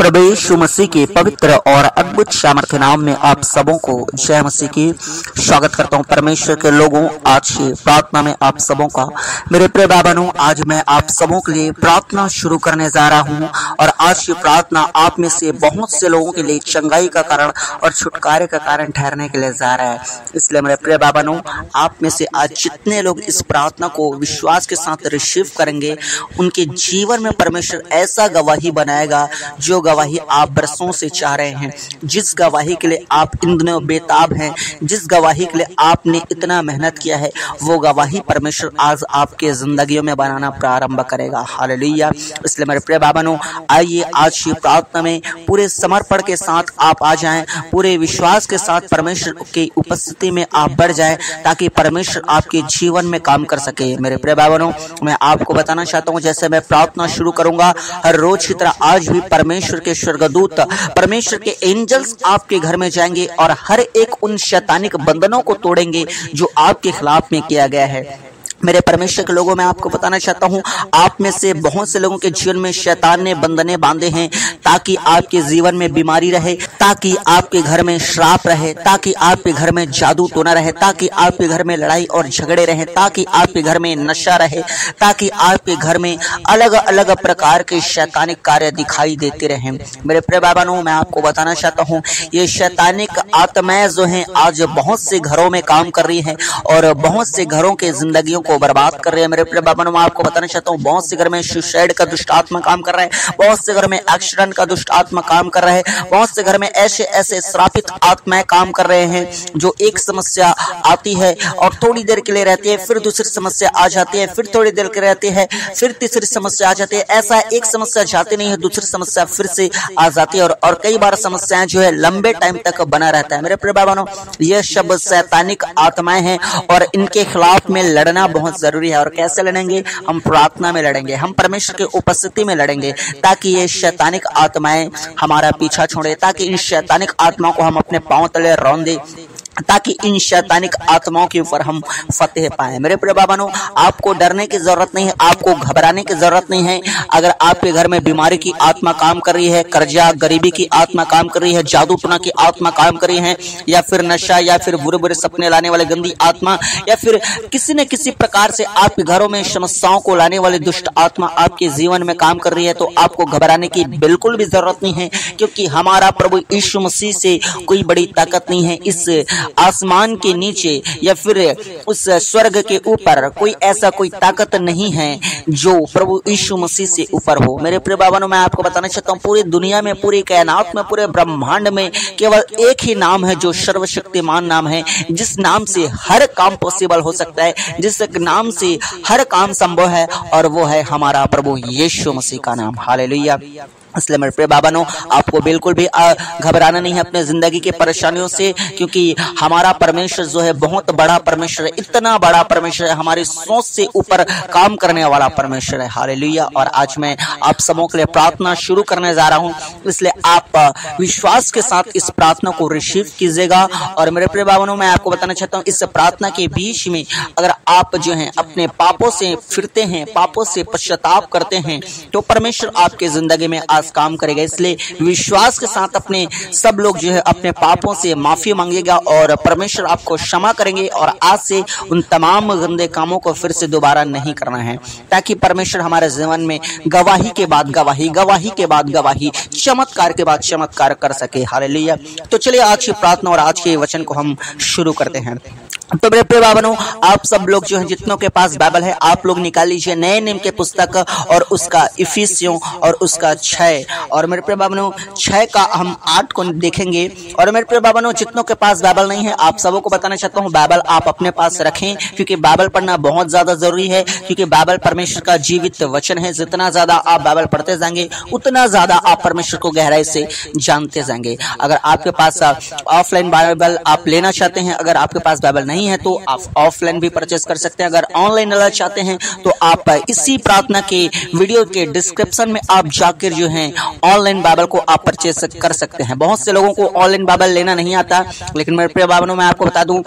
प्रभु यीशु मसीह के पवित्र और अद्भुत सामर्थ्य नाम में आप सबों को जय मसीह की स्वागत करता हूं। परमेश्वर के लोगों, आज की प्रार्थना में आप सबों का मेरे प्रिय बहनों, आज मैं आप सबों के लिए प्रार्थना शुरू करने जा रहा हूं और आज की प्रार्थना आप में से बहुत से लोगों के लिए चंगाई का कारण और छुटकारे का कारण ठहरने के लिए जा रहा है। इसलिए मेरे प्रिय बहनों, आप में से आज जितने लोग इस प्रार्थना को विश्वास के साथ रिसीव करेंगे, उनके जीवन में परमेश्वर ऐसा गवाही बनाएगा जो गवाही आप बरसों से चाह रहे हैं, जिस गवाही के लिए आप इन दिनों बेताब हैं, जिस गवाही के लिए आपने इतना मेहनत किया है, वो गवाही परमेश्वर आज आपके जिंदगियों में बनाना प्रारंभ करेगा। हालेलुया। इसलिए मेरे प्रिय बहनों, आइए आज की प्रार्थना में पूरे समर्पण के साथ आप आ जाएं, पूरे विश्वास के साथ परमेश्वर की उपस्थिति में आप बढ़ जाएं, ताकि परमेश्वर आपके जीवन में काम कर सके। मेरे प्रिय बहनों, मैं आपको बताना चाहता हूँ, जैसे मैं प्रार्थना शुरू करूंगा हर रोज की तरह आज भी परमेश्वर के स्वर्गदूत, परमेश्वर के एंजल्स आपके घर में जाएंगे और हर एक उन शैतानिक बंधनों को तोड़ेंगे जो आपके खिलाफ में किया गया है। मेरे परमेश्वर के लोगों, मैं आपको बताना चाहता हूं, आप में से बहुत से लोगों के जीवन में शैतान ने बंधने बांधे हैं, ताकि आपके जीवन में बीमारी रहे, ताकि आपके घर में श्राप रहे, ताकि आपके घर में जादू टोना रहे, ताकि आपके घर में लड़ाई और झगड़े रहे, ताकि आपके घर में नशा रहे, ताकि आपके घर में अलग अलग प्रकार के शैतानिक कार्य दिखाई देते रहे। मेरे प्रिय बहनों, मैं आपको बताना चाहता हूँ, ये शैतानिक आत्माएं जो हैं आज बहुत से घरों में काम कर रही हैं और बहुत से घरों के जिंदगियों को बर्बाद कर रहे हैं। मेरे प्रिय बहनों, मैं आपको बताना चाहता हूँ, बहुत से घर में सुसाइड का दुष्ट आत्मा काम कर रहा है, बहुत से घर में एक्सीडेंट का दुष्ट आत्मा काम कर रहा है, बहुत से घर में ऐसे ऐसे श्रापित आत्माएं काम कर रहे हैं, जो एक समस्या आती है और थोड़ी देर के लिए रहती है, फिर दूसरी समस्या आ जाती है, फिर थोड़ी देर के लिए रहती है, फिर तीसरी समस्या आ जाती है। ऐसा एक समस्या जाती नहीं है, दूसरी समस्या फिर से आ जाती है और कई बार समस्याएं जो है लंबे टाइम तक बना रहता है। मेरे प्रिय बहनों, ये सब शैतानिक आत्माएं हैं और इनके खिलाफ में लड़ना बहुत जरूरी है। और कैसे लड़ेंगे? हम प्रार्थना में लड़ेंगे, हम परमेश्वर के उपस्थिति में लड़ेंगे, ताकि ये शैतानिक आत्माएं हमारा पीछा छोड़े, ताकि इन शैतानिक आत्माओं को हम अपने पांव तले रौंद दें, ताकि इन शैतानिक आत्माओं के ऊपर हम फतेह पाएं। मेरे प्रिय बहनों, आपको डरने की जरूरत नहीं है, आपको घबराने की जरूरत नहीं है। अगर आपके घर में बीमारी की आत्मा काम कर रही है, कर्जा गरीबी की आत्मा काम कर रही है, जादू टोना की आत्मा काम कर रही है, या फिर नशा, या फिर बुरे बुरे सपने लाने वाले गंदी आत्मा, या फिर किसी न किसी प्रकार से आपके घरों में समस्याओं को लाने वाली दुष्ट आत्मा आपके जीवन में काम कर रही है, तो आपको घबराने की बिल्कुल भी जरूरत नहीं है, क्योंकि हमारा प्रभु यीशु मसीह से कोई बड़ी ताकत नहीं है। इस आसमान के नीचे या फिर उस स्वर्ग के ऊपर कोई ताकत नहीं है जो प्रभु यीशु मसीह से ऊपर हो। मेरे प्रिय बहनों, मैं आपको बताना चाहता हूँ, पूरी दुनिया में, पूरी कायनात में, पूरे ब्रह्मांड में केवल एक ही नाम है जो सर्वशक्तिमान नाम है, जिस नाम से हर काम पॉसिबल हो सकता है, जिस नाम से हर काम संभव है, और वो है हमारा प्रभु यीशु मसीह का नाम। हालेलुया। इसलिए मेरे प्रिय बहनों, आपको बिल्कुल भी घबराना नहीं है अपने जिंदगी के परेशानियों से, क्योंकि हमारा परमेश्वर जो है बहुत बड़ा परमेश्वर है, इतना बड़ा परमेश्वर है, हमारी सोच से ऊपर काम करने वाला परमेश्वर है। हालेलुया। और आज मैं आप सबों के लिए प्रार्थना शुरू करने जा रहा हूं, इसलिए आप विश्वास के साथ इस प्रार्थना को रिसीव कीजिएगा। और मेरे प्रिय बहनों, मैं आपको बताना चाहता हूँ, इस प्रार्थना के बीच में अगर आप जो है अपने पापों से फिरते हैं, पापों से पश्चाताप करते हैं, तो परमेश्वर आपके जिंदगी में काम करेगा। इसलिए विश्वास के साथ अपने सब लोग जो है अपने पापों से माफी मांगेगा और परमेश्वर आपको क्षमा करेंगे, और आज से उन तमाम गंदे कामों को फिर से दोबारा नहीं करना है, ताकि परमेश्वर हमारे जीवन में गवाही के बाद गवाही, गवाही के बाद गवाही, चमत्कार के बाद चमत्कार कर सके। हालेलुया। तो चलिए आज की प्रार्थना और आज के वचन को हम शुरू करते हैं। तो मेरे प्रिय बहनों, आप सब लोग जो है, जितनों के पास बाइबल है, आप लोग निकाल लीजिए नए नियम के पुस्तक और उसका इफिसियों और उसका 6, और मेरे प्रिय बहनों 6 का हम 8 को देखेंगे। और मेरे प्रिय बहनों, जितनों के पास बाइबल नहीं है, आप सबों को बताना चाहता हूँ, बाइबल आप अपने पास रखें, क्योंकि बाइबल पढ़ना बहुत ज्यादा जरूरी है, क्योंकि बाइबल परमेश्वर का जीवित वचन है। जितना ज्यादा आप बाइबल पढ़ते जाएंगे, उतना ज्यादा आप परमेश्वर को गहराई से जानते जाएंगे। अगर आपके पास ऑफलाइन बाइबल आप लेना चाहते हैं, अगर आपके पास बाइबल नहीं है तो आप ऑफलाइन भी परचेस कर सकते हैं। अगर ऑनलाइन लेना चाहते हैं तो आप इसी प्रार्थना के वीडियो के डिस्क्रिप्शन में आप जाकर जो है ऑनलाइन बाइबल को आप परचेस कर सकते हैं। बहुत से लोगों को ऑनलाइन बाइबल लेना नहीं आता, लेकिन मेरे प्रिय बहनों, मैं आपको बता दूं,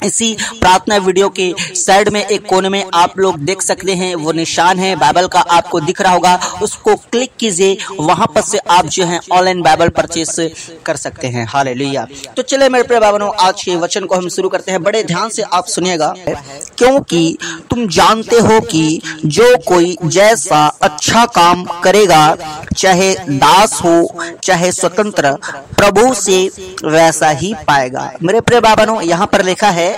इसी प्रार्थना वीडियो के साइड में एक कोने में आप लोग देख सकते हैं, वो निशान है बाइबल का, आपको दिख रहा होगा, उसको क्लिक कीजिए। वहां पर से आप जो है ऑनलाइन बाइबल परचेस कर सकते हैं। हालेलुया। तो चले मेरे प्रिय भाइयों, आज के वचन को हम शुरू करते हैं। बड़े ध्यान से आप सुनिएगा, क्योंकि तुम जानते हो कि जो कोई जैसा अच्छा काम करेगा, चाहे दास हो चाहे स्वतंत्र, प्रभु से वैसा ही पाएगा। मेरे प्रिय भाइयों, यहाँ पर लिखा है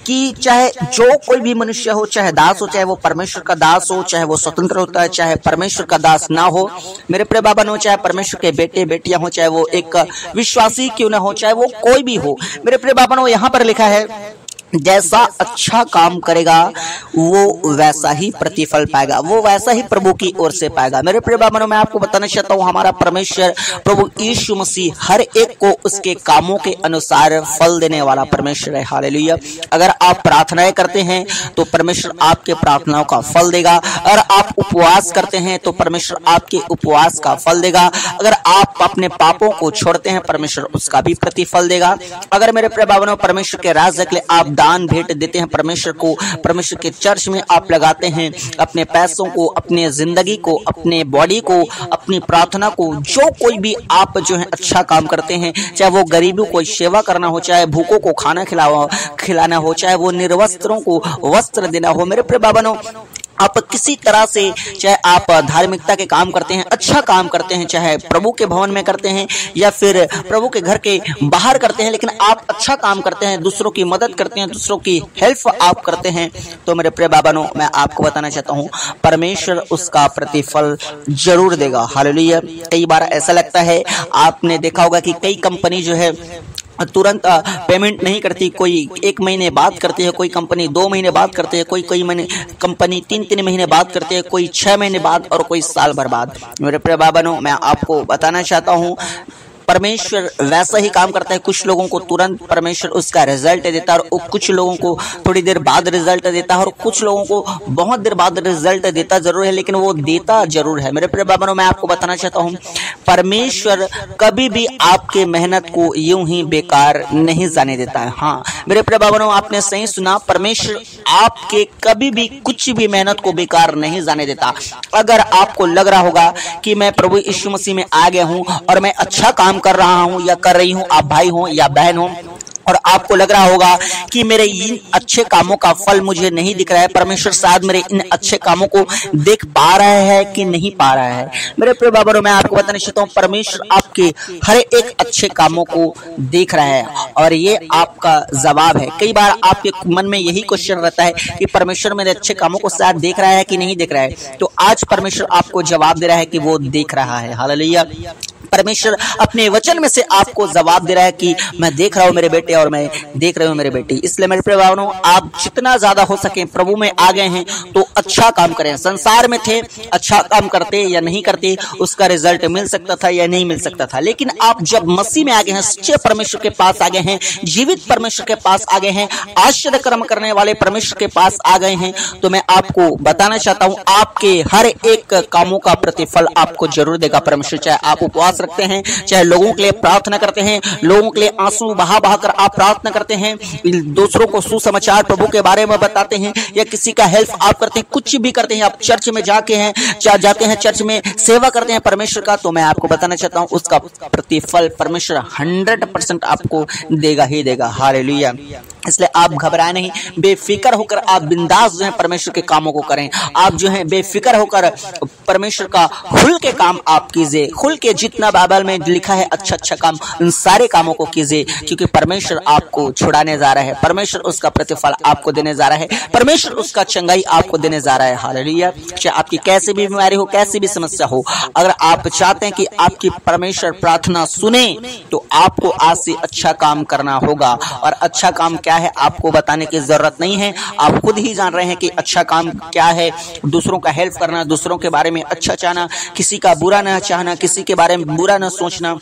कि चाहे जो कोई भी मनुष्य हो, चाहे दास हो, चाहे वो परमेश्वर का दास हो, चाहे वो स्वतंत्र होता है, चाहे परमेश्वर का दास ना हो, मेरे प्रिय भाइयों, चाहे परमेश्वर के बेटे बेटियां हो, चाहे वो एक विश्वासी क्यों ना हो, चाहे वो कोई भी हो, मेरे प्रिय भाइयों, यहाँ पर लिखा है जैसा अच्छा काम करेगा वो वैसा ही प्रतिफल पाएगा, वो वैसा ही प्रभु की ओर से पाएगा। मेरे प्रिय भाइयों, मैं आपको बताना चाहता हूँ, हमारा परमेश्वर प्रभु यीशु मसीह हर एक को उसके कामों के अनुसार फल देने वाला परमेश्वर है। हालेलुया। अगर आप प्रार्थनाएं करते हैं तो परमेश्वर आपके प्रार्थनाओं का फल देगा। अगर आप उपवास करते हैं तो परमेश्वर आपके उपवास का फल देगा। अगर आप अपने पापों को छोड़ते हैं, परमेश्वर उसका भी प्रतिफल देगा। अगर मेरे प्रिय भाइयों, परमेश्वर के राज्य के लिए आप दान भेंट देते हैं परमेश्वर को, परमेश्वर के चर्च में आप लगाते हैं अपने पैसों को, अपने जिंदगी को, अपने बॉडी को, अपनी प्रार्थना को, जो कोई भी आप जो है अच्छा काम करते हैं, चाहे वो गरीबों को सेवा करना हो, चाहे भूखों को खाना खिलाना हो, चाहे वो निर्वस्त्रों को वस्त्र देना हो, मेरे प्रिय भाइयों, आप किसी तरह से, चाहे आप धार्मिकता के काम करते हैं, अच्छा काम करते हैं, चाहे प्रभु के भवन में करते हैं या फिर प्रभु के घर के बाहर करते हैं, लेकिन आप अच्छा काम करते हैं, दूसरों की मदद करते हैं, दूसरों की हेल्प आप करते हैं, तो मेरे प्रिय भाइयों, मैं आपको बताना चाहता हूँ परमेश्वर उसका प्रतिफल जरूर देगा। हालेलुया। कई बार ऐसा लगता है, आपने देखा होगा कि कई कंपनी जो है तुरंत पेमेंट नहीं करती, कोई 1 महीने बाद करती है, कोई कंपनी 2 महीने बाद करती है, कोई महीने कंपनी 3 महीने बाद करती है, कोई 6 महीने बाद और कोई साल भर बाद। मेरे प्रिय भाइयों, मैं आपको बताना चाहता हूँ परमेश्वर वैसा ही काम करता है। कुछ लोगों को तुरंत परमेश्वर उसका रिजल्ट देता है और कुछ लोगों को थोड़ी देर बाद रिजल्ट देता है और कुछ लोगों को बहुत देर बाद रिजल्ट देता जरूर है, लेकिन वो देता जरूर है। मेरे प्रिय भाइयों, मैं आपको बताना चाहता हूँ परमेश्वर कभी भी आपके मेहनत को यूं ही बेकार नहीं जाने देता है। हाँ मेरे प्रिय भाइयों, आपने सही सुना, परमेश्वर आपके कभी भी कुछ भी मेहनत को बेकार नहीं जाने देता। अगर आपको लग रहा होगा कि मैं प्रभु यीशु मसीह में आ गया हूँ और मैं अच्छा काम कर रहा हूं या कर रही हूं, आप भाई हो या बहन हो, और आपको लग रहा होगा कि मेरे इन अच्छे कामों का फल मुझे नहीं दिख रहा है, परमेश्वर शायद मेरे इन अच्छे कामों को देख पा रहा है कि नहीं पा रहा है, मेरे प्रिय भाइयों, मैं आपको बताना चाहता हूँ परमेश्वर आपके हर एक अच्छे कामों को देख रहा है और ये आपका जवाब है। कई बार आपके मन में यही क्वेश्चन रहता है कि परमेश्वर मेरे अच्छे कामों को शायद देख रहा है कि नहीं देख रहा है, तो आज परमेश्वर आपको जवाब दे रहा है कि वो देख रहा है। हालेलुया। परमेश्वर अपने वचन में से आपको जवाब दे रहा है कि मैं देख रहा हूं मेरे बेटे और मैं देख रही हूं मेरे बेटी। इसलिए मेरे प्रिय भाइयों, आप जितना ज्यादा हो सके प्रभु में आ गए हैं तो अच्छा काम करें। संसार में थे, अच्छा काम करते या नहीं करते उसका रिजल्ट मिल सकता था या नहीं मिल सकता था, लेकिन आप जब मसीह में आ गए हैं, सच्चे परमेश्वर के पास आ गए हैं, जीवित परमेश्वर के पास आ गए हैं, आश्चर्य कर्म करने वाले परमेश्वर के पास आ गए हैं, तो मैं आपको बताना चाहता हूं आपके हर एक कामों का प्रतिफल आपको जरूर देगा परमेश्वर। चाहे आप उपवास रखते हैं, चाहे लोगों के लिए प्रार्थना करते हैं, लोगों के लिए आंसू बहा बहा कर आप प्रार्थना करते हैं, दूसरों को सुसमाचार प्रभु के बारे में बताते हैं या किसी का हेल्प आप करते हैं, कुछ भी करते हैं, आप चर्च में जाते हैं, चर्च में सेवा करते हैं परमेश्वर का, तो मैं आपको बताना चाहता हूं उसका प्रतिफल परमेश्वर 100% आपको देगा ही देगा। हालेलुया। इसलिए आप घबराए नहीं, बेफिक्र होकर आप बिंदास जो है परमेश्वर के कामों को करें। आप जो है बेफिक्र होकर परमेश्वर का खुल के काम आप कीजिए, खुल के जितना बाइबल में लिखा है अच्छा अच्छा काम, उन सारे कामों को कीजिए, क्योंकि परमेश्वर आपको छुड़ाने जा रहा है, परमेश्वर उसका प्रतिफल आपको देने जा रहा है, परमेश्वर उसका चंगाई आपको देने जा रहा है। हालेलुया। चाहे आपकी कैसी भी बीमारी हो, कैसी भी समस्या हो, अगर आप चाहते हैं कि आपकी परमेश्वर प्रार्थना सुने तो आपको आज से अच्छा काम करना होगा। और अच्छा काम क्या है आपको बताने की जरूरत नहीं है, आप खुद ही जान रहे हैं कि अच्छा काम क्या है। दूसरों का हेल्प करना, दूसरों के बारे में अच्छा चाहना, किसी का बुरा ना चाहना, किसी के बारे में बुरा बुरा न सोचना,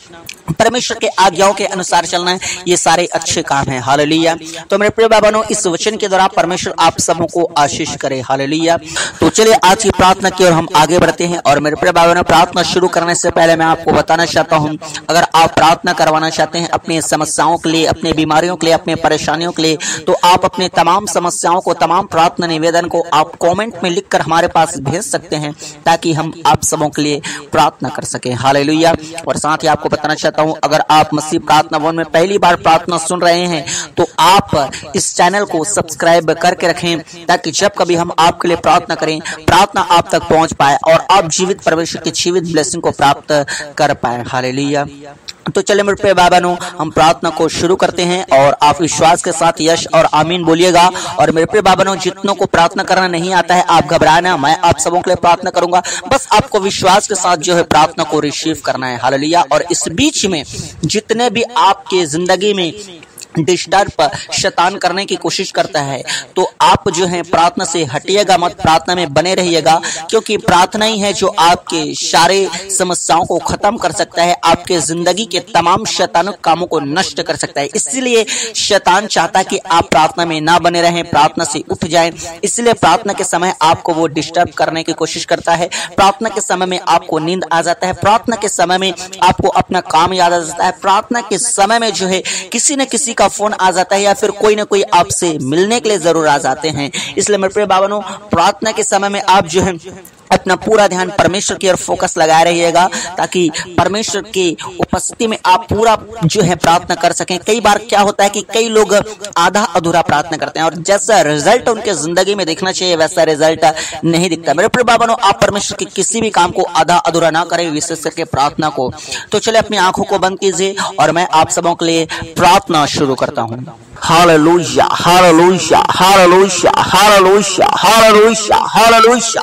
परमेश्वर के आज्ञाओं के अनुसार चलना है, ये सारे अच्छे काम हैं। हालेलुया। तो मेरे प्रिय बाबानों, इस वचन के द्वारा परमेश्वर आप सबों को आशीष करे। हालेलुया। तो चलिए आज की प्रार्थना की ओर हम आगे बढ़ते हैं। और मेरे प्रिय बाबानों, प्रार्थना शुरू करने से पहले मैं आपको बताना चाहता हूं, अगर आप प्रार्थना करवाना चाहते हैं अपनी समस्याओं के लिए, अपनी बीमारियों के लिए, अपने परेशानियों के लिए, तो आप अपने तमाम समस्याओं को, तमाम प्रार्थना निवेदन को आप कमेंट में लिखकर हमारे पास भेज सकते हैं, ताकि हम आप सबों के लिए प्रार्थना कर सकें। हालेलुया। और साथ ही आपको बताना चाहता हूं, अगर आप मसीह प्रार्थना भवन में पहली बार प्रार्थना सुन रहे हैं तो आप इस चैनल को सब्सक्राइब करके रखें, ताकि जब कभी हम आपके लिए प्रार्थना करें, प्रार्थना आप तक पहुंच पाए और आप जीवित परमेश्वर की जीवित ब्लेसिंग को प्राप्त कर पाए। हालेलुया। तो चलिए मेरे प्रिय बाबानों, हम प्रार्थना को शुरू करते हैं और आप विश्वास के साथ यश और आमीन बोलिएगा। और मेरे प्रिय बाबानों, जितनों को प्रार्थना करना नहीं आता है, आप घबराना, मैं आप सबों के लिए प्रार्थना करूंगा। बस आपको विश्वास के साथ जो है प्रार्थना को रिसीव करना है। हालेलुया। और इस बीच में जितने भी आपके जिंदगी में डिस्टर्ब शैतान करने की कोशिश करता है, तो आप जो है प्रार्थना से हटिएगा मत, प्रार्थना में बने रहिएगा, क्योंकि प्रार्थना ही है जो आपके सारे समस्याओं को खत्म कर सकता है, आपके जिंदगी के तमाम शैतानों कामों को नष्ट कर सकता है। इसलिए शैतान चाहता है कि आप प्रार्थना में ना बने रहें, प्रार्थना से उठ जाएं। इसलिए प्रार्थना के समय आपको वो डिस्टर्ब करने की कोशिश करता है। प्रार्थना के समय में आपको नींद आ जाता है, प्रार्थना के समय में आपको अपना काम याद आ जाता है, प्रार्थना के समय में जो है किसी न किसी का फोन आ जाता है, या फिर कोई ना कोई आपसे मिलने के लिए जरूर आ जाते हैं। इसलिए मेरे प्रिय बाबानों, प्रार्थना के समय में आप जो है अपना पूरा ध्यान परमेश्वर की ओर फोकस लगाए रहिएगा, ताकि परमेश्वर की उपस्थिति में आप पूरा जो है प्रार्थना कर सकें। कई बार क्या होता है कि कई लोग आधा अधूरा प्रार्थना करते हैं और जैसा रिजल्ट उनके जिंदगी में दिखना चाहिए वैसा रिजल्ट नहीं दिखता। मेरे प्रिय बाबानों, आप परमेश्वर के किसी भी काम को आधा अधूरा ना करें, विशेष करके प्रार्थना को। तो चलिए अपनी आंखों को बंद कीजिए और मैं आप सबों के लिए प्रार्थना शुरू करता हूँ। Hallelujah, hallelujah, hallelujah, hallelujah, hallelujah, hallelujah,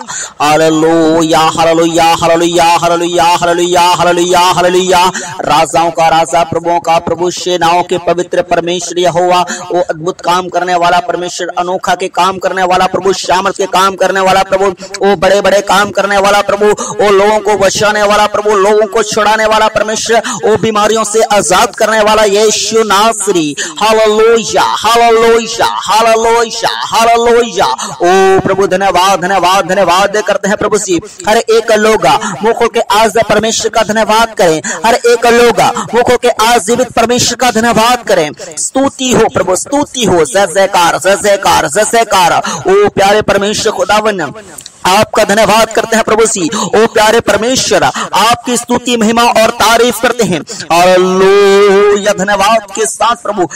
hallelujah, hallelujah, hallelujah, hallelujah, hallelujah, hallelujah, hallelujah. राजाओं का राजा, प्रभुओं का प्रभु, सेनाओं के पवित्र परमेश्वर यहोवा, वो अद्भुत काम करने वाला परमेश्वर, अनोखा के काम करने वाला प्रभु, सामर्थ के काम करने वाला प्रभु, वो बड़े बड़े काम करने वाला प्रभु, वो लोगों को बचाने वाला प्रभु, लोगों को छुड़ाने वाला परमेश्वर, वो बीमारियों से आजाद करने वाला यीशु नासरी। Hallelujah, hallelujah, hallelujah, hallelujah. ओ प्रभु, धन्यवाद, धन्यवाद, धन्यवाद करते हैं प्रभु जी। हर एक लोग मुखों के आज परमेश्वर का धन्यवाद करें, हर एक लोग मुखों के आज जीवित परमेश्वर का धन्यवाद करें। स्तुति हो प्रभु, स्तुति हो, जय जयकार, जय जयकार, जय जयकार। ओ प्यारे परमेश्वर खुदावन, आपका धन्यवाद करते हैं प्रभु जी। ओ प्यारे परमेश्वर, आपकी स्तुति, महिमा और तारीफ करते हैं। हालेलुया। धन्यवाद के साथ प्रभु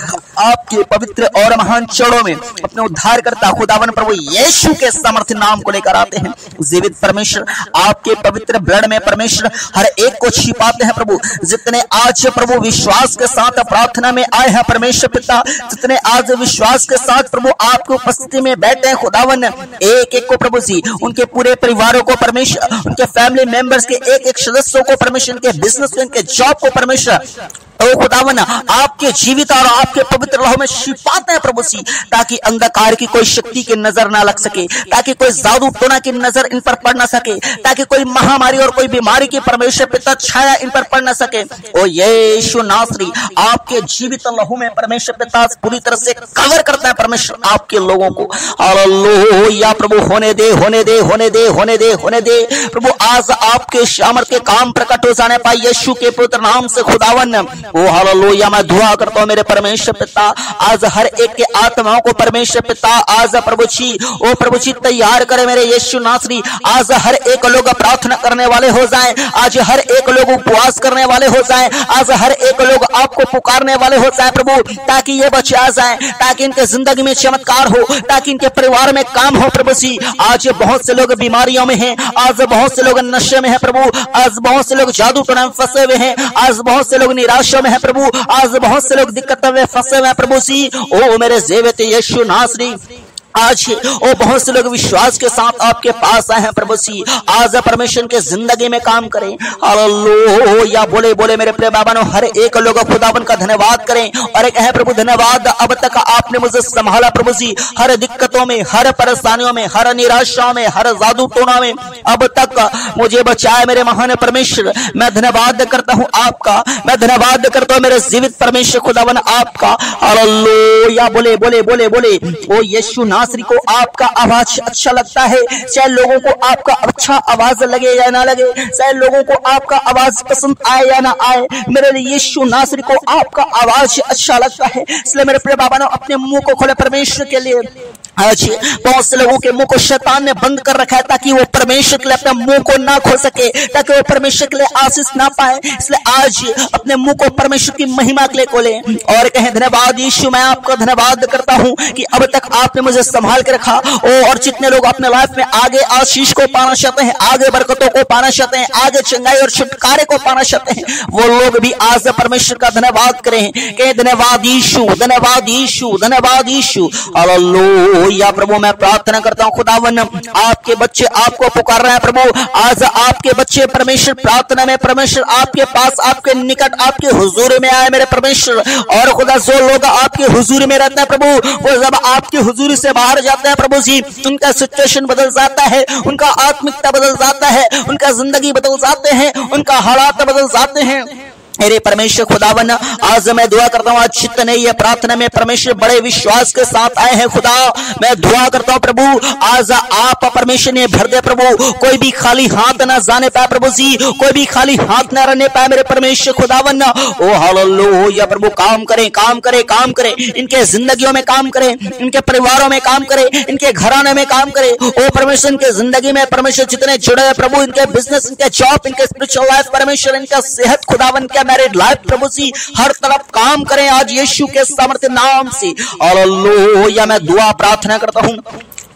आपके पवित्र और महान चरणों में अपने उद्धार करता खुदावन प्रभु यीशु के समर्थ नाम को लेकर आते हैं। जीवित परमेश्वर, आपके पवित्र ब्लड में परमेश्वर हर एक को छिपाते हैं प्रभु। जितने आज प्रभु विश्वास के साथ प्रार्थना में आए हैं परमेश्वर पिता, जितने आज विश्वास के साथ प्रभु आपकी उपस्थिति में बैठे हैं खुदावन, एक एक को प्रभु जी, उनके पूरे परिवारों को परमेश्वर, उनके फैमिली मेंबर्स के एक एक सदस्यों को परमेश्वर, उनके बिजनेस को, उनके जॉब को परमेश्वर, ओ खुदावन आपके जीवित और आपके पवित्र लहू में छिपाते हैं प्रभु जी, ताकि अंधकार की कोई शक्ति की नजर ना लग सके, ताकि कोई जादू टोना की नजर इन पर पड़ ना सके, ताकि कोई महामारी और कोई बीमारी की परमेश्वर पिता छाया इन पर पड़ ना सके। ओ यीशु नासरी, आपके जीवित लहू में परमेश्वर पिता पूरी तरह से कवर करता है परमेश्वर आपके लोगों को। हालेलुया प्रभु, होने दे, होने दे, होने दे, होने दे, होने दे प्रभु। आज आपके सामर्थ के काम प्रकट हो जाने पाए यीशु के पवित्र नाम से खुदावन। ओ हालेलुया, मैं दुआ करता हूं मेरे परमेश्वर पिता, आज हर एक के आत्माओं को परमेश्वर पिता आज प्रभु जी, ओ प्रभु जी तैयार करे मेरे यीशु नासरी। आज हर एक लोग प्रार्थना करने वाले हो जाएं, आज हर एक लोग उपवास करने वाले हो जाएं, आज हर एक लोग आपको पुकारने वाले हो जाएं प्रभु, ताकि ये बच्चे आ जाएं, ताकि इनके जिंदगी में चमत्कार हो, ताकि इनके परिवार में काम हो प्रभु जी। आज बहुत से लोग बीमारियों में हैं, आज बहुत से लोग नशे में हैं प्रभु, आज बहुत से लोग जादू टोना में फंसे हुए हैं, आज बहुत से लोग निराशा में है प्रभु, आज बहुत से लोग दिक्कतों में फंसे हुए हैं प्रभु जी। ओ मेरे जीवित यीशु नासरी, आज वो बहुत से लोग विश्वास के साथ आपके पास आए हैं प्रभु जी। आज परमेश्वर के जिंदगी में काम करें। हालेलुया, बोले बोले मेरे प्रिय बाबा, हर एक लोग खुदावन का धन्यवाद करें और एक है प्रभु धन्यवाद, अब तक आपने मुझे संभाला प्रभु जी, हर दिक्कतों में, हर परेशानियों में, हर निराशाओं में, हर जादू टोना में अब तक मुझे बचाए मेरे महान परमेश्वर। मैं धन्यवाद करता हूं आपका, मैं धन्यवाद करता हूं मेरे जीवित परमेश्वर खुदावन आपका। हालेलुया, बोले बोले बोले बोले ओ यीशु नासरी को आपका आवाज अच्छा लगता है, चाहे लोगों को आपका अच्छा आवाज लगे या ना लगे, चाहे लोगों को आपका आवाज पसंद आए या ना आए, मेरे लिए यीशु नासरी को आपका आवाज अच्छा लगता है। इसलिए मेरे प्रिय बाबा ने अपने मुंह को खोले परमेश्वर के लिए। आज बहुत से लोगों के मुंह को शैतान ने बंद कर रखा है ताकि वो परमेश्वर के लिए अपने मुंह को ना खोल सके, ताकि वो परमेश्वर के लिए आशीष ना पाए। इसलिए आज अपने मुंह को परमेश्वर की महिमा के लिए खोले और कहें धन्यवाद यीशु, मैं आपका धन्यवाद करता हूं कि अब तक आपने मुझे संभाल के रखा। और जितने लोग अपने लाइफ में आगे आशीष को पाना चाहते हैं, आगे बरकतों को पाना चाहते हैं, आगे चंगाई और छुटकारे को पाना चाहते हैं, वो लोग भी आज परमेश्वर का धन्यवाद करें। कहें धन्यवाद यीशु, धन्यवाद यीशु, धन्यवाद यीशु। हालेलुया प्रभु, मैं प्रार्थना करता हूं खुदावन, आपके बच्चे आपको पुकार रहे हैं प्रभु। आज आपके बच्चे परमेश्वर प्रार्थना में, परमेश्वर आपके पास, आपके निकट, आपके हुजूर में आए मेरे परमेश्वर। और खुदा जो लोग आपके हुजूर में रहते हैं प्रभु, वो जब आपके हुजूर से बाहर जाते हैं प्रभु जी, उनका सिचुएशन बदल जाता है, उनका आत्मिकता बदल जाता है, उनका जिंदगी बदल जाते हैं, उनका हालात बदल जाते हैं मेरे परमेश्वर खुदावन। आज मैं दुआ करता हूँ, आज जितने ये प्रार्थना में परमेश्वर बड़े विश्वास के साथ आए हैं खुदा, मैं दुआ करता हूँ प्रभु, आज आप परमेश्वर ने भर दे प्रभु, कोई भी खाली हाथ ना जाने पाए प्रभु जी, कोई भी खाली हाथ ना रहने पाए मेरे परमेश्वर खुदावन। ओ हालेलुया प्रभु, काम करें, काम करें, काम करें, इनके जिंदगियों में काम करें, इनके परिवारों में काम करें, इनके घराने में काम करें। ओ परमेश्वर इनके जिंदगी में परमेश्वर जितने जुड़े हैं प्रभु, इनके बिजनेस, इनके जॉब, इनके स्पिरिचुअल लाइफ परमेश्वर, इनका सेहत खुदावन, क्या मैरिड लाइफ प्रभु जी, हर तरफ काम करें आज यीशु के सामर्थ्य नाम से। हालेलुया, मैं दुआ प्रार्थना करता हूं,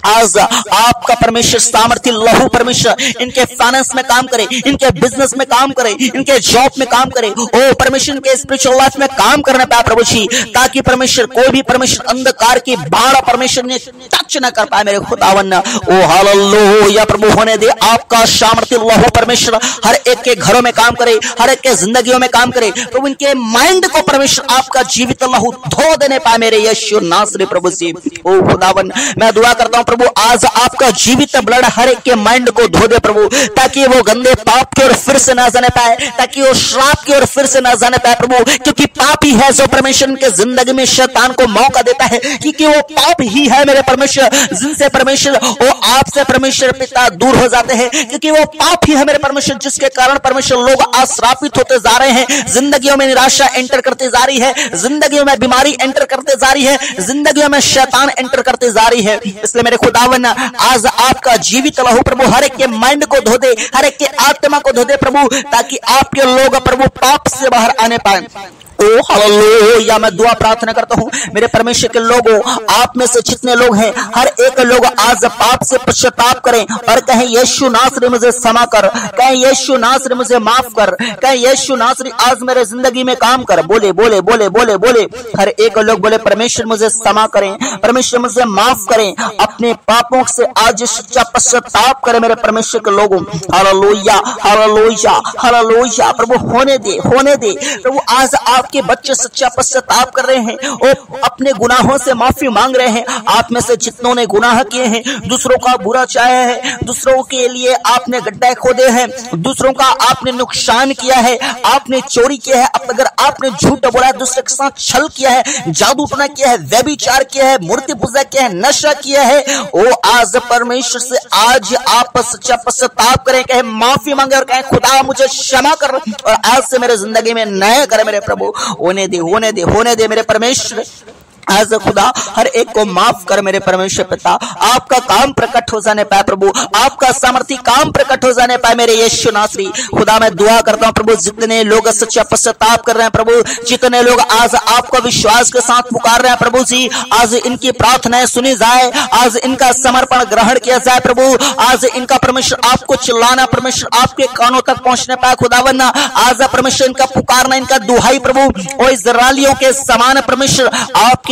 आज आपका परमेश्वर सामर्थ्य लहू परमेश्वर इनके फाइनेंस में काम करे, इनके बिजनेस में काम करे, इनके जॉब में काम करे। ओ परमेश्वर इनके स्पिरिचुअल लाइफ में काम करना पाए प्रभु जी, ताकि परमेश्वर कोई भी परमेश्वर अंधकार की बाढ़ परमेश्वर ने टच न कर पाए मेरे खुदावन। ओ हालेलुया प्रभु, होने दे आपका सामर्थ्य लहू परमेश्वर हर एक के घरों में काम करे, हर एक के जिंदगियों में काम करे प्रभु। इनके माइंड को परमेश्वर आपका जीवित लहू धो देने पाए मेरे यीशु नासरी प्रभु जी। ओ खुदावन, मैं दुआ करता हूं प्रभु, आज आपका जीवित ब्लड हर एक के माइंड को धो दे प्रभु, ताकि वो गंदे पाप की ओर फिर से ना जाने पाए, ताकि वो श्राप की ओर फिर से ना जाने पाए प्रभु। क्योंकि पाप ही है जो परमेश्वर के जिंदगी में शैतान को मौका देता है, क्योंकि वो पाप ही है मेरे परमेश्वर जिनसे परमेश्वर वो आपसे परमेश्वर पिता दूर हो जाते हैं, क्योंकि वो पाप ही है मेरे परमेश्वर जिसके कारण परमेश्वर लोग आज श्रापित होते जा रहे हैं, जिंदगियों में निराशा एंटर करती जा रही है, जिंदगियों में बीमारी एंटर करते जा रही है, जिंदगियों में शैतान एंटर करते जा रही है। इसलिए मेरे खुदावन, आज आपका जीवित लहू प्रभु हर एक के माइंड को धो दे, हर एक के आत्मा को धो दे प्रभु, ताकि आपके लोग प्रभु पाप से बाहर आने पाए। ओ हालेलुया, मैं दुआ प्रार्थना करता हूं मेरे परमेश्वर के लोगों, आप में से जितने लोग हैं हर एक लोग आज पाप से पश्चाताप करें और कहें यीशु नासरी मुझे क्षमा कर, कहें यीशु नासरी मुझे माफ कर, कहें यीशु नासरी आज मेरे जिंदगी में काम कर। बोले बोले बोले बोले बोले, हर एक लोग बोले परमेश्वर मुझे क्षमा करें, परमेश्वर मुझे माफ करें, अपने पापों से आज सच्चा पश्चाताप करें मेरे परमेश्वर के लोगों। हालेलुया हालेलुया हालेलुया प्रभु, होने दे प्रभु, आज आपके बच्चे सच्चा पश्चाताप कर रहे हैं और अपने गुनाहों से माफी मांग रहे हैं। आप में से जितनों ने गुनाह किए हैं, दूसरों का बुरा चाहा है, दूसरों के लिए आपने गड्ढे खोदे हैं, दूसरों का आपने नुकसान किया है, आपने चोरी किया है, अगर आपने झूठ बोला है, दूसरे के साथ छल किया है, जादू टोना किया है, व्यभिचार किया है, मूर्ति पूजा किया है, नशा किया है, ओ आज परमेश्वर से आज आप सच्चा पश्चाताप करें, कहे माफी मांगे और कहे खुदा मुझे क्षमा कर और आज से मेरे जिंदगी में नया करे मेरे प्रभु। होने दे मेरे परमेश्वर, आज खुदा हर एक को माफ कर मेरे परमेश्वर पिता। आपका काम प्रकट हो जाने पाए प्रभु, आपका सामर्थ्य काम प्रकट हो जाने पाए मेरे यीशु नासरी। खुदा मैं दुआ करता हूं प्रभु, जितने लोग सच्चा पश्चाताप कर रहे हैं प्रभु, जितने लोग आज आपको विश्वास के साथ पुकार रहे हैं प्रभु जी, आज इनकी प्रार्थनाएं सुनी जाए, आज इनका समर्पण ग्रहण किया जाए प्रभु, आज इनका परमेश्वर आपको चिल्लाना परमेश्वर आपके कानों तक पहुंचने पाए खुदावन। आज परमेश्वर इनका पुकारना, इनका दुहाई प्रभु, और इस्राएलियों के समान परमेश्वर आपके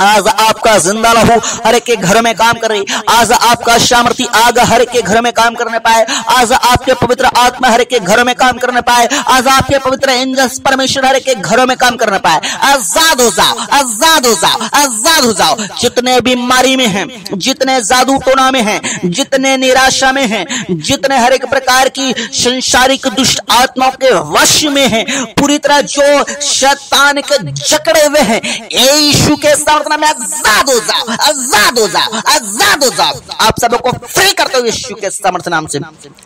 आज आपका जिंदा लहू हर एक के घर में काम कर रही। आज आपका सामर्थ्य आग हर एक के घर में काम करने पाए। आज आपके पवित्र आत्मा हर एक के घर में काम करने पाए। आज आपके पवित्र एंजल्स परमेश्वर हर एक के घरों में काम करने पाए। आजाद हो जाओ, आजाद हो जाओ, आजाद हो जाओ। जितने बीमारी में हैं, जितने जादू टोना में हैं, जितने निराशा में हैं, जितने हर एक प्रकार की संसारिक दुष्ट आत्माओं के वश में हैं, पूरी तरह जो शैतान के जकड़े हुए हैं, यीशु के सामर्थ्य में आजाद हो जाओ, आजाद हो जाओ, आजाद हो जाओ। आप सबको फ्री करते हो यीशु के सामर्थ्य नाम से।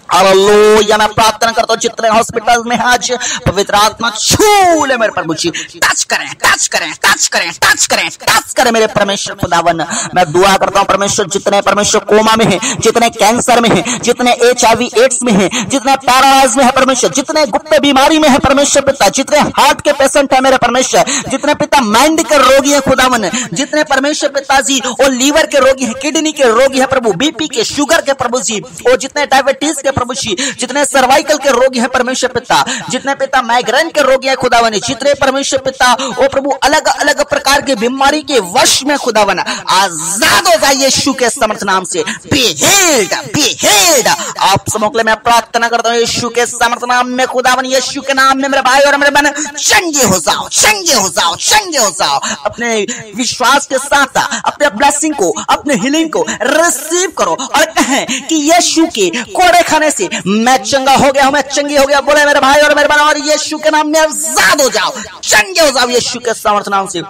हालेलुया। मैं प्रार्थना करता हूं जितने हॉस्पिटल में आज पवित्र आत्मा छू ले मेरे प्रभु जी। टच करें, टच करें, टच करें, टच करें, टच करें मेरे परमेश्वर खुदावन। मैं दुआ करता हूं परमेश्वर जितने परमेश्वर कोमा में हैं, जितने कैंसर में हैं, जितने HIV एड्स में हैं, जितने पैरालाइज में है परमेश्वर, जितने गुप्त बीमारी में है परमेश्वर पिता, जितने हार्ट के पेशेंट है मेरे परमेश्वर, जितने पिता माइंड के रोगी है खुदावन, जितने परमेश्वर पिताजी और लीवर के रोगी है, किडनी के रोगी है प्रभु, BP के, शुगर के प्रभु जी, और जितने डायबिटीज के प्रभु जी, जितने सर्वाइकल के रोगी है परमेश्वर पिता, जितने पिता माइग्रेन के रोगी है खुदावन, जितने परमेश्वर पिता ओ प्रभु अलग अलग प्रकार की बीमारी के वश में खुदावन आजाद हो जाए यीशु के समर्थ नाम से। Be healed, be healed. आप सबों के लिए मैं प्रार्थना करता हूं यीशु के समर्थ नाम में खुदावन, यीशु के नाम में मेरे भाई और मेरे बहन चंगे हो जाओ, चंगे हो जाओ, चंगे हो जाओ। अपने विश्वास के साथ अपने ब्लेसिंग को, अपने हीलिंग को रिसीव करो और कहें कि यीशु के कोड़े खाने से मैं चंगा हो गया हूं, मैं चंगी हो गया। बोले मेरे भाई और मेरे बहन, और यीशु के नाम में आजाद हो जाओ, चंगे हो जाओ यीशु के सामर्थ नाम से।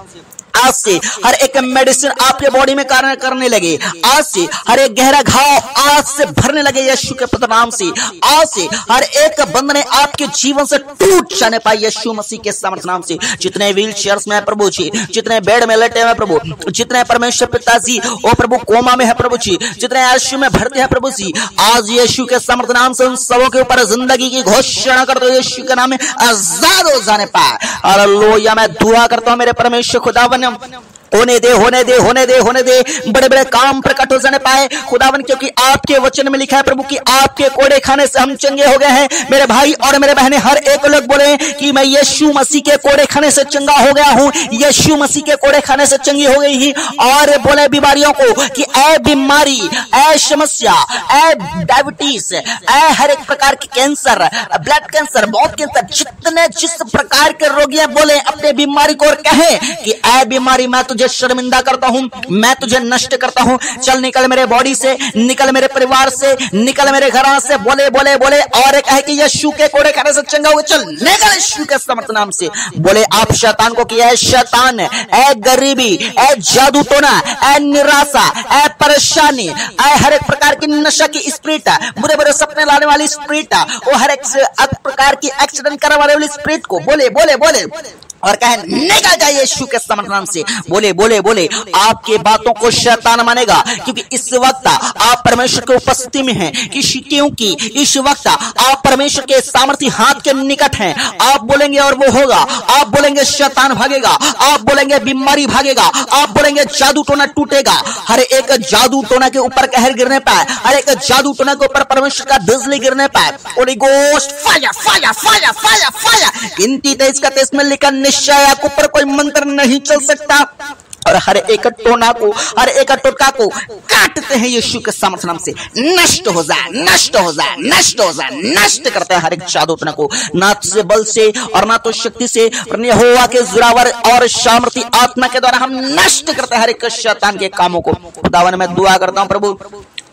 आज से हर एक मेडिसिन आपके बॉडी में कार्य करने लगे। आज से हर एक गहरा घाव आज से भरने लगे यीशु के पवित्र नाम से। आज से हर एक बंधन आपके जीवन से टूट जाने पाए यीशु मसीह के सामर्थ नाम से। जितने व्हील चेयर्स में है प्रभु जी, जितने बेड में लेटे हैं प्रभु, जितने परमेश्वर पिताजी ओ प्रभु कोमा में है प्रभु जी, जितने यीशु में भरते हैं प्रभु जी, आज यीशु के सामर्थ नाम से उन सबों के ऊपर जिंदगी की घोषणा करते हो यीशु के नाम में आजाद हो जाने पाए। हालेलुया। मैं दुआ करता हूं मेरे परमेश्वर खुदावन, होने दे, होने दे, होने दे, होने दे, बड़े बड़े काम प्रकट हो जाने पाए खुदावन, क्योंकि आपके वचन में लिखा है प्रभु कि आपके कोड़े खाने से हम चंगे हो गए हैं। मेरे भाई और मेरे बहनें हर एक लोग बोले कि मैं यीशु मसीह के कोड़े खाने से चंगा हो गया हूं, यीशु मसीह के कोड़े खाने से चंगी हो गई ही। और बोले बीमारियों को कि ए बीमारी, ए समस्या, ए डायबिटीज, ए हर एक प्रकार की कैंसर, ब्लड कैंसर, मौत कैंसर, जितने जिस प्रकार के रोगी हैं बोले अपने बीमारी को और कहे कि ए बीमारी मैं तुझे शर्मिंदा करता हूं, मैं तुझे नष्ट करता हूं, चल निकल मेरे बॉडी से, निकल मेरे परिवार से, निकल मेरे घर से। बोले बोले बोले और एक है कि यीशु के कोड़े खाने से चंगा हो, चल निकल यीशु के समर्थ नाम से। बोले आप शैतान को किया है शैतान, ए गरीबी, ए जादू टोना, ए निराशा, ए परेशानी, ए हर एक प्रकार की नशा की स्पिरिट, बुरे बुरे सपने लाने वाली स्पिरिट, वो हर एक प्रकार की एक्सीडेंट करवाने वाली स्पिरिट को बोले बोले बोले और कहे निकल जाइए यीशु के समर्थ नाम से। बोले बोले बोले आपके बातों को शैतान मानेगा, क्योंकि इस वक्त आप परमेश्वर की उपस्थिति में हैं, क्योंकि इस वक्त आप परमेश्वर के सामर्थ्य हाथ के निकट हैं। आप बोलेंगे और वो होगा, आप बोलेंगे शैतान भागेगा, आप बोलेंगे बीमारी भागेगा, आप बोलेंगे जादू टोना टूटेगा। हर एक जादू टोना के ऊपर कहर गिरने पाए, हर एक जादू टोना के ऊपर परमेश्वर का बिजली गिरने पाए। Holi ghost fire fire fire fire fire. गिनती 23 का 23 में लिखा निश्चय आपके ऊपर कोई मंत्र नहीं चल सकता, और हर एक टोना को, हर एक टोटका को काटते हैं यीशु के सामर्थ्य नाम से। नष्ट हो जाए, नष्ट हो जाए, नष्ट हो जाए, नष्ट करते हैं हर एक जादू टोना को, ना तो बल से और ना तो शक्ति से, पर यहोवा के जोरावर और सामर्थी आत्मा के द्वारा हम नष्ट करते हैं हर एक शैतान के कामों को। खुदावन मैं दुआ करता हूं प्रभु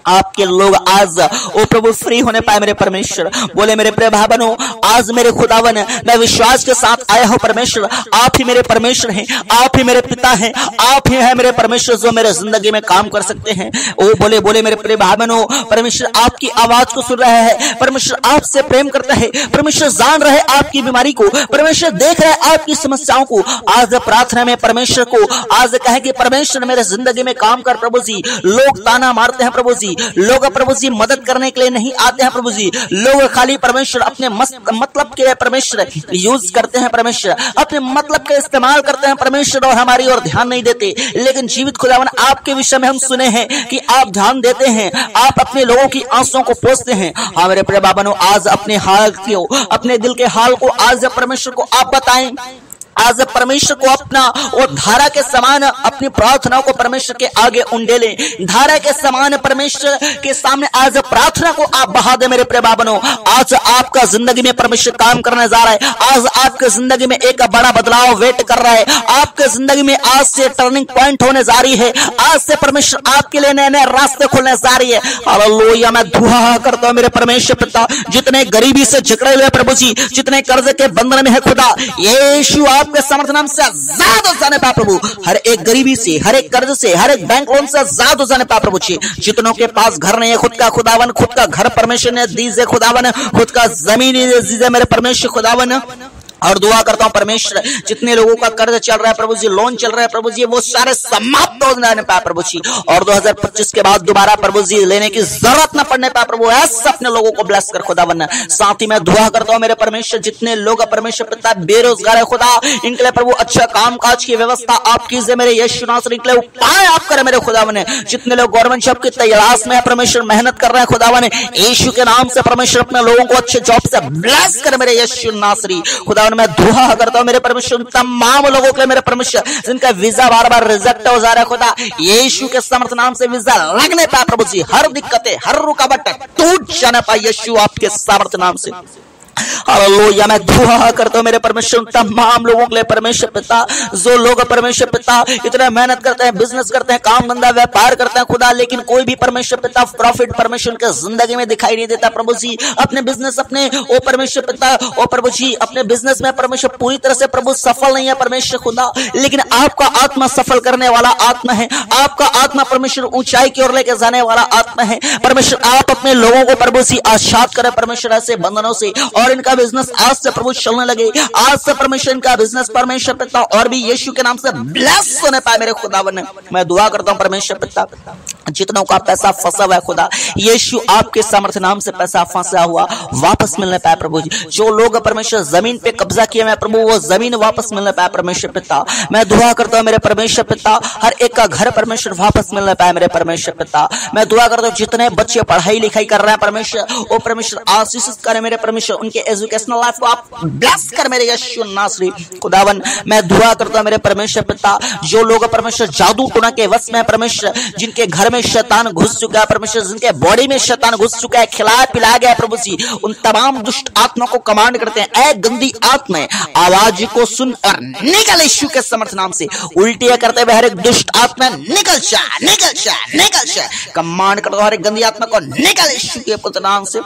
आपके लोग आज ओ प्रभु फ्री होने पाए मेरे परमेश्वर। बोले मेरे प्रिय भाई बहनों, आज मेरे खुदावन मैं विश्वास के साथ आया हूं परमेश्वर, आप ही मेरे परमेश्वर हैं, आप ही मेरे पिता हैं, आप ही हैं मेरे परमेश्वर जो मेरे जिंदगी में काम कर सकते हैं। ओ बोले बोले मेरे प्रिय भाई बहनों, परमेश्वर आपकी आवाज को सुन रहा है, परमेश्वर आपसे प्रेम करता है, परमेश्वर जान रहे आपकी बीमारी को, परमेश्वर देख रहे आपकी समस्याओं को। आज प्रार्थना में परमेश्वर को आज कहे कि परमेश्वर मेरे जिंदगी में काम कर प्रभु जी। लोग ताना मारते हैं प्रभु जी, लोग प्रभु जी मदद करने के लिए नहीं आते हैं प्रभु जी, लोग खाली परमेश्वर अपने मतलब के परमेश्वर यूज करते हैं परमेश्वर, अपने मतलब के इस्तेमाल करते हैं परमेश्वर, और हमारी ओर ध्यान नहीं देते। लेकिन जीवित खुदावन आपके विषय में हम सुने हैं कि आप ध्यान देते हैं, आप अपने लोगों की आंसुओं को पोंछते हैं। हाँ मेरे प्रिय बाबनों, आज अपने हाल को, अपने दिल के हाल को आज परमेश्वर को आप बताएं। आज परमेश्वर को अपना वो धारा के समान अपनी प्रार्थनाओं को परमेश्वर के आगे उंडेले, धारा के समान परमेश्वर के सामने आज प्रार्थना को आप बहा दे। मेरे प्रिय भाइयों, आज आपका जिंदगी में परमेश्वर काम करने जा रहा है। आज आपके जिंदगी में एक बड़ा बदलाव वेट कर रहा है। आपके जिंदगी में आज से टर्निंग पॉइंट होने जा रही है। आज से परमेश्वर आपके लिए नए नए रास्ते खोलने जा रही है। हालेलुया। मैं दुआ करता हूं मेरे परमेश्वर पिता, जितने गरीबी से जकड़े हुए प्रभु जी, जितने कर्ज के बंधन में है खुदा, यीशु आपके समर्थ नाम से आजाद हो जाने पा प्रभु। हर एक गरीबी से, हर एक कर्ज से, हर एक बैंक लोन से आजाद हो जाने पा प्रभु जी। जितनों के पास घर नहीं है, खुद का खुदावन, खुद का घर परमेश्वर ने दीजिए खुदावन, खुद का जमीन दीजिए मेरे परमेश्वर खुदावन। और दुआ करता हूं परमेश्वर, जितने लोगों का कर्ज चल रहा है प्रभु जी, लोन चल रहा है प्रभु जी, वो सारे समाप्त हो जाने पाए प्रभु जी। और 2025 के बाद दोबारा प्रभु जी लेने की जरूरत न पड़ने पाए प्रभु। ऐसे अपने लोगों को ब्लेस कर खुदावन। साथ ही मैं दुआ करता हूं मेरे परमेश्वर, जितने लोग परमेश्वर पिता बेरोजगार है खुदा, इनके लिए प्रभु अच्छा काम काज की व्यवस्था आप कीजिए मेरे यीशु नासरी के लिए उपाय आप करें मेरे खुदावन। जितने लोग गवर्नमेंट जॉब की तलाश में परमेश्वर मेहनत कर रहे हैं खुदावन, यीशु के नाम से परमेश्वर अपने लोगों को अच्छे जॉब से ब्लेस कर मेरे यीशु नासरी खुदावन। मैं दुआ करता हूं मेरे परमेश्वर तमाम लोगों के लिए मेरे परमेश्वर, जिनका वीजा बार बार रिजेक्ट हो जा रहा है खुदा, यीशु के समर्थ नाम से वीजा लगने पाए प्रभु जी। हर दिक्कतें, हर रुकावट टूट जाने पाए यीशु आपके समर्थ नाम से। हालेलुया। मैं दुआ करता हूं मेरे परमेश्वर तमाम लोगों के लिए परमेश्वर पिता, जो लोग परमेश्वर पिता इतना मेहनत करते हैं, बिजनेस करते हैं, काम धंधा व्यापार करते हैं खुदा, लेकिन कोई भी परमेश्वर पिता प्रॉफिट परमेश्वर के जिंदगी में दिखाई नहीं देता प्रभु जी। अपने बिजनेस, अपने ओ परमेश्वर पिता, ओ प्रभु जी, अपने बिजनेस में परमेश्वर पूरी तरह से प्रभु सफल नहीं है परमेश्वर खुदा, लेकिन आपका आत्मा सफल करने वाला आत्मा है। आपका आत्मा परमेश्वर ऊंचाई की ओर लेकर जाने वाला आत्मा है परमेश्वर। आप अपने लोगों को प्रभु जी आजाद करें परमेश्वर ऐसे बंधनों से, और इनका बिजनेस आज से प्रभु चलने लगे। आज से परमेश्वर इनका बिजनेस परमेश्वर पिता और भी यीशु के नाम से ब्लेस होने पाए मेरे खुदावन। मैं दुआ करता हूं परमेश्वर पिता, जितनों का पैसा फंसा हुआ है खुदा, यीशु आपके सामर्थ्य नाम से पैसा फंसा हुआ वापस मिलने पाए प्रभु जी। जो लोग परमेश्वर जमीन पे कब्जा किए हुए प्रभु, वो जमीन वापस मिलने पाए परमेश्वर पिता। मैं दुआ करता हूं मेरे परमेश्वर पिता, हर एक का घर परमेश्वर वापस मिलने पाए मेरे परमेश्वर पिता। मैं दुआ करता हूं जितने बच्चे पढ़ाई लिखाई कर रहे हैं परमेश्वर, वो परमेश्वर आशीषित करे मेरे परमेश्वर, उनके एजुकेशनल लाइफ को आप ब्लेस कर मेरे यीशु नासरी खुदावन। मैं दुआ करता हूं मेरे परमेश्वर पिता, जो लोग परमेश्वर जादू टोना के वश में परमेश्वर, जिनके घर में शैतान घुस चुका है परमेश्वर, जिनके बॉडी में शैतान घुस चुका है, खिलाया पिलाया गया प्रभु जी, उन तमाम दुष्ट आत्मा को कमांड करते हैं, ऐ गंदी आत्मा आवाज को सुन और निकल यीशु के समर्थ नाम से। उल्टियां करते हुए हर एक दुष्ट आत्मा निकल जा, निकल जा, निकल जा, कमांड करते हुए हर एक गंदी आत्मा को निकल यीशु के पुत्र नाम से।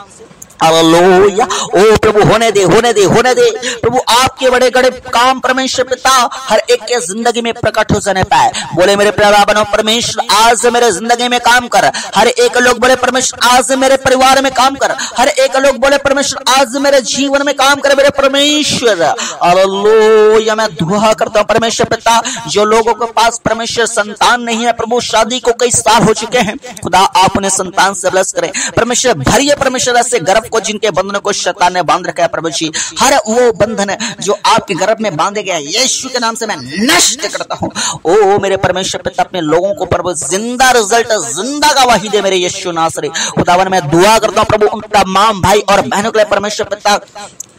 हालेलुया। ओ प्रभु होने दे, होने दे, होने दे प्रभु। आपके बड़े बड़े काम परमेश्वर पिता हर एक के जिंदगी में प्रकट हो जाने पाए। बोले मेरे प्यारा बनो परमेश्वर, आज मेरे जिंदगी में काम कर। हर एक लोग बोले परमेश्वर आज मेरे परिवार में काम कर। हर एक लोग बोले परमेश्वर आज मेरे जीवन में काम करे मेरे परमेश्वर। हालेलुया। मैं दुआ करता हूँ परमेश्वर पिता, जो लोगों के पास परमेश्वर संतान नहीं है प्रभु, शादी को कई साल हो चुके हैं खुदा, आप उन्हें संतान से ब्लेस करें परमेश्वर। भरिए परमेश्वर ऐसे गर्भ को, जिनके बंधनों को शैतान ने बांध रखा है प्रभु जी, हर वो बंधन जो आपके गर्भ में बांधे गए यीशु के नाम से मैं नष्ट करता हूं। ओ मेरे परमेश्वर पिता, अपने लोगों को प्रभु जिंदा रिजल्ट, जिंदा गवाही दे मेरे यीशु नासरी खुदावन। मैं दुआ करता हूं प्रभु उन तमाम भाई और बहनों के लिए परमेश्वर पिता,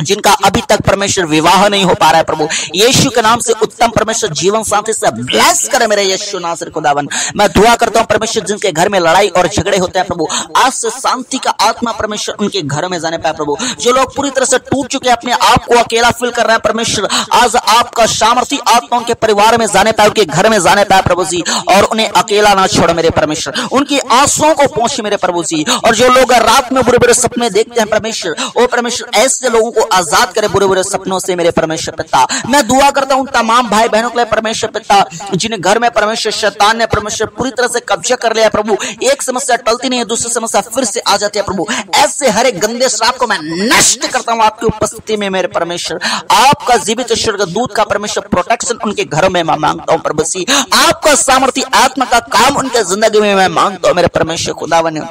जिनका अभी तक परमेश्वर विवाह नहीं हो पा रहा है प्रभु, यीशु के नाम से उत्तम परमेश्वर जीवन साथी से ब्लेस करे मेरे यीशु नासरी खुदावन। मैं दुआ करता हूं परमेश्वर, जिनके घर में लड़ाई और झगड़े होते हैं प्रभु, आज से शांति का आत्मा परमेश्वर उनके घर में जाने पाए प्रभु। जो लोग पूरी तरह से टूट चुके हैं, अपने आप को अकेला फील कर रहे हैं परमेश्वर, आज आपका सामर्थी आत्मा उनके परिवार में जाने पाए, उनके घर में जाने पाए प्रभु जी, और उन्हें अकेला ना छोड़ मेरे परमेश्वर। उनकी आंसुओं को पहुंचे मेरे प्रभु जी। और जो लोग रात में बुरे बुरे सपने देखते हैं परमेश्वर, ओ परमेश्वर ऐसे लोगों को आजाद करे बुरे बुरे सपनों से मेरे परमेश्वर पिता। मैं दुआ करता हूं तमाम भाई बहनों के लिए परमेश्वर पिता, जिन्हें घर में परमेश्वर शैतान ने परमेश्वर पूरी तरह से कब्जा कर लिया प्रभु। एक समस्या टलती नहीं है, दूसरी समस्या फिर से आ जाती है प्रभु। ऐसे हर एक गंदे श्राप को मैं नष्ट करता हूं आपकी उपस्थिति में मेरे परमेश्वर। आपका जीवित स्वर्गदूत का परमेश्वर प्रोटेक्शन उनके घरों में मैं मांगता हूं प्रभु जी। आपका सामर्थ्य आत्मा का काम उनके जिंदगी में मैं मांगता हूं मेरे परमेश्वर खुदावन।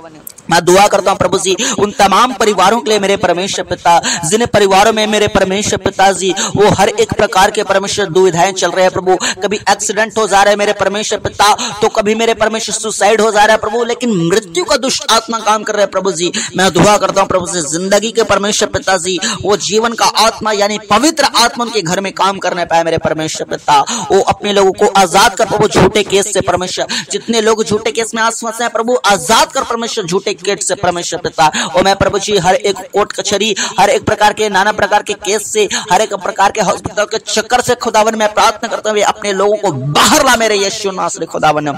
मैं दुआ करता हूँ प्रभु जी उन तमाम परिवारों के लिए मेरे परमेश्वर पिता, जिन परिवारों में मेरे परमेश्वर पिताजी वो हर एक प्रकार के परमेश्वर दुविधाएं चल रहे हैं प्रभु, कभी एक्सीडेंट हो जा रहा है मेरे परमेश्वर पिता, तो कभी मेरे परमेश्वर सुसाइड हो जा रहा है प्रभु, लेकिन मृत्यु का दुष्ट आत्मा काम कर रहा है प्रभु जी। मैं दुआ करता हूँ प्रभु से जिंदगी के परमेश्वर पिताजी वो जीवन का आत्मा यानी पवित्र आत्मा उनके घर में काम करने पाए मेरे परमेश्वर पिता, वो अपने लोगों को आजाद कर प्रभु झूठे केस से परमेश्वर, जितने लोग झूठे केस में आज फंसे हैं प्रभु आजाद कर परमेश्वर झूठे केस से परमेश्वर पिता। और मैं प्रभु जी हर एक कोर्ट कचहरी, हर एक प्रकार के नाना प्रकार के केस से, हर एक प्रकार के हॉस्पिटल के चक्कर से खुदावन मैं प्रार्थना करता हूँ अपने लोगों को बाहर ला मेरे यीशु नासरी खुदावन।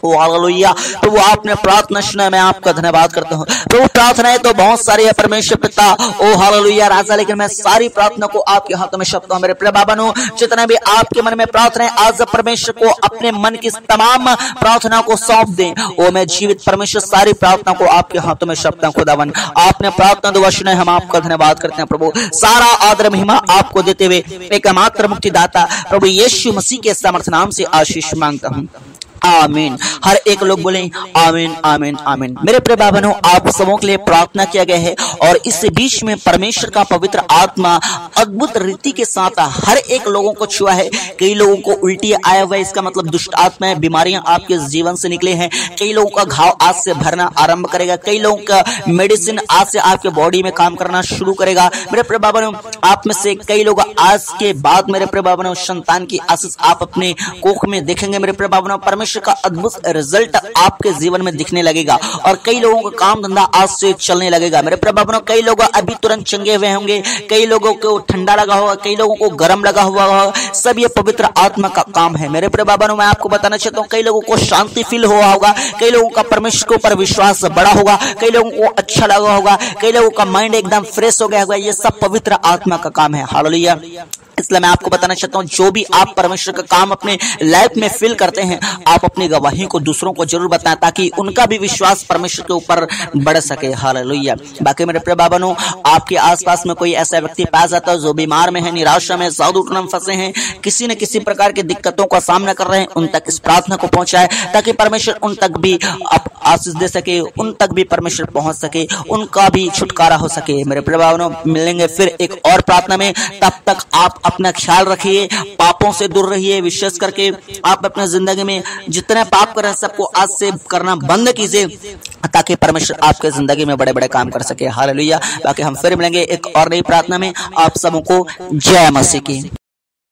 ओ हालेलुया प्रभु आपने प्रार्थना सुना, मैं आपका धन्यवाद करता हूँ प्रभु। प्रार्थनाएं तो बहुत सारी है परमेश्वर पिता, ओ हालेलुया राजा, लेकिन मैं सारी प्रार्थना को आपके हाथों में सौंपता हूँ मेरे प्रिय बाबा। जितना भी आपके मन में प्रार्थनाएं आज परमेश्वर को अपने मन की तमाम प्रार्थना को सौंप दें, ओ मैं जीवित परमेश्वर सारी प्रार्थना को आपके हाथों में सौंपता हूँ खुदावन। आपने प्रार्थना दुआ सुना, हम आपका धन्यवाद करते हैं प्रभु। सारा आदर महिमा आपको देते हुए एकमात्र मुक्तिदाता प्रभु यीशु मसीह के सामर्थ नाम से आशीष मांगता हूँ, आमीन। हर एक लोग बोले आमीन आमीन आमीन। मेरे प्रिय भाइयों आप सबों के लिए प्रार्थना किया गया है और इस बीच में परमेश्वर का पवित्र आत्मा अद्भुत रीति के साथ हर एक लोगों को छुआ है। कई लोगों को उल्टी आया हुआ है, इसका मतलब दुष्ट आत्मा बीमारियां आपके जीवन से निकले हैं। कई लोगों का घाव आज से भरना आरंभ करेगा, कई लोगों का मेडिसिन आज से आपके बॉडी में काम करना शुरू करेगा। मेरे प्रिय भाइयों आप में से कई लोग आज के बाद मेरे प्रिय भाइयों संतान की आशीष आप अपने कोख में देखेंगे। मेरे प्रिय भाइयों परमेश्वर का अद्भुत रिजल्ट आपके जीवन में दिखने लगेगा और कई लोगों का काम धंधा आज से चलने लगेगा। मेरे प्रिय भाइयों कई लोग अभी तुरंत चंगे हुए होंगे, कई लोगों को ठंडा लगा होगा, कई लोगों को गर्म लगा हुआ होगा, सब ये पवित्र आत्मा का काम है। मेरे प्रिय भाइयों मैं आपको बताना चाहता हूँ कई लोगों को शांति फील हुआ होगा, कई लोगों का परमेश्वर के ऊपर विश्वास बढ़ा होगा, कई लोगों को अच्छा लगा होगा, कई लोगों का माइंड एकदम फ्रेश हो गया होगा। ये सब पवित्र आत्मा का काम है। हालेलुया। इसलिए मैं आपको बताना चाहता हूँ जो भी आप परमेश्वर का काम अपने लाइफ में फील करते हैं आप अपनी गवाही को दूसरों को जरूर बताएं ताकि उनका भी विश्वास परमेश्वर के ऊपर बढ़ सके। हालेलुया। बाकी मेरे प्रिय भाइयों आपके आसपास में कोई ऐसा व्यक्ति पाया जाता है जो बीमार में है, निराशा में, साउद उठने में फंसे हैं, किसी न किसी प्रकार की दिक्कतों का सामना कर रहे हैं, उन तक इस प्रार्थना को पहुंचाए ताकि परमेश्वर उन तक भी आशीष दे सके, उन तक भी परमेश्वर पहुंच सके, उनका भी छुटकारा हो सके। मेरे प्रिय भाइयों मिलेंगे फिर एक और प्रार्थना में, तब तक आप अपना ख्याल रखिए, पापों से दूर रहिए। विशेष करके आप अपने जिंदगी में जितने पाप कर रहे हैं सबको आज से करना बंद कीजिए ताकि परमेश्वर आपके जिंदगी में बड़े बड़े काम कर सके। हालेलुया। बाकी हम फिर मिलेंगे एक और नई प्रार्थना में। आप सबों को जय मसीह की।